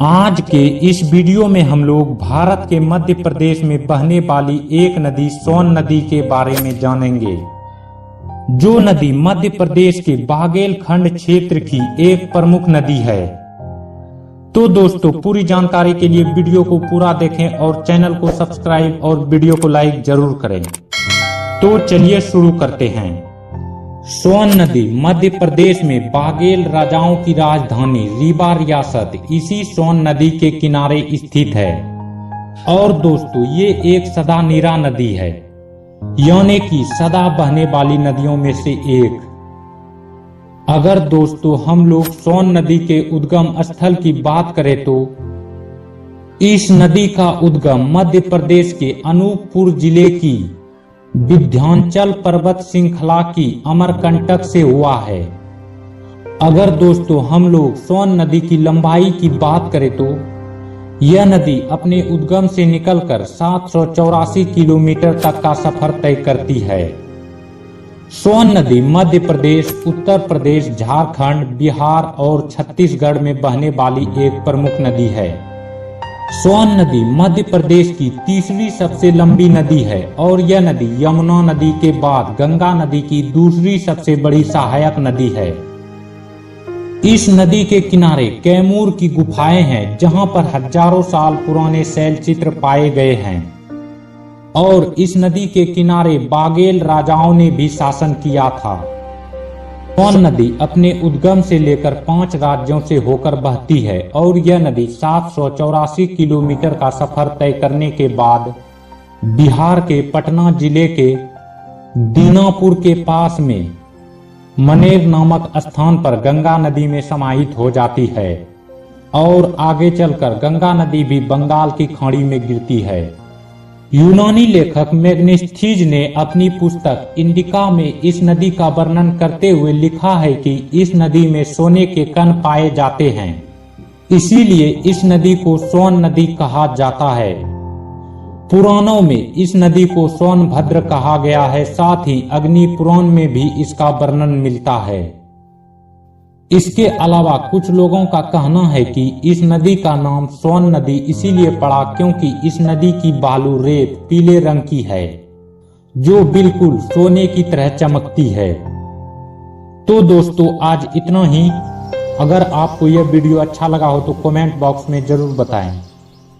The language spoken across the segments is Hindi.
आज के इस वीडियो में हम लोग भारत के मध्य प्रदेश में बहने वाली एक नदी सोन नदी के बारे में जानेंगे, जो नदी मध्य प्रदेश के बाघेलखंड क्षेत्र की एक प्रमुख नदी है। तो दोस्तों, पूरी जानकारी के लिए वीडियो को पूरा देखें और चैनल को सब्सक्राइब और वीडियो को लाइक जरूर करें। तो चलिए शुरू करते हैं। सोन नदी मध्य प्रदेश में बाघेल राजाओं की राजधानी रीवा रियासत इसी सोन नदी के किनारे स्थित है। और दोस्तों, ये एक सदा नीरा नदी है, यानी कि सदा बहने वाली नदियों में से एक। अगर दोस्तों हम लोग सोन नदी के उद्गम स्थल की बात करें तो इस नदी का उद्गम मध्य प्रदेश के अनूपपुर जिले की विंध्याचल पर्वत श्रृंखला की अमरकंटक से हुआ है। अगर दोस्तों हम लोग सोन नदी की लंबाई की बात करें तो यह नदी अपने उद्गम से निकलकर 784 किलोमीटर तक का सफर तय करती है। सोन नदी मध्य प्रदेश, उत्तर प्रदेश, झारखंड, बिहार और छत्तीसगढ़ में बहने वाली एक प्रमुख नदी है। सोन नदी मध्य प्रदेश की तीसरी सबसे लंबी नदी है और यह नदी यमुना नदी के बाद गंगा नदी की दूसरी सबसे बड़ी सहायक नदी है। इस नदी के किनारे कैमूर की गुफाएं हैं, जहां पर हजारों साल पुराने शैल चित्र पाए गए हैं। और इस नदी के किनारे बाघेल राजाओं ने भी शासन किया था। सोन नदी अपने उद्गम से लेकर 5 राज्यों से होकर बहती है और यह नदी 784 किलोमीटर का सफर तय करने के बाद बिहार के पटना जिले के दीनापुर के पास में मनेर नामक स्थान पर गंगा नदी में समाहित हो जाती है और आगे चलकर गंगा नदी भी बंगाल की खाड़ी में गिरती है। यूनानी लेखक मैग्नेस्थीज ने अपनी पुस्तक इंडिका में इस नदी का वर्णन करते हुए लिखा है कि इस नदी में सोने के कण पाए जाते हैं, इसीलिए इस नदी को सोन नदी कहा जाता है। पुराणों में इस नदी को सोनभद्र कहा गया है, साथ ही अग्नि पुराण में भी इसका वर्णन मिलता है। इसके अलावा कुछ लोगों का कहना है कि इस नदी का नाम सोन नदी इसीलिए पड़ा क्योंकि इस नदी की बालू रेत पीले रंग की है, जो बिल्कुल सोने की तरह चमकती है। तो दोस्तों, आज इतना ही। अगर आपको यह वीडियो अच्छा लगा हो तो कमेंट बॉक्स में जरूर बताएं।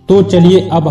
तो चलिए अब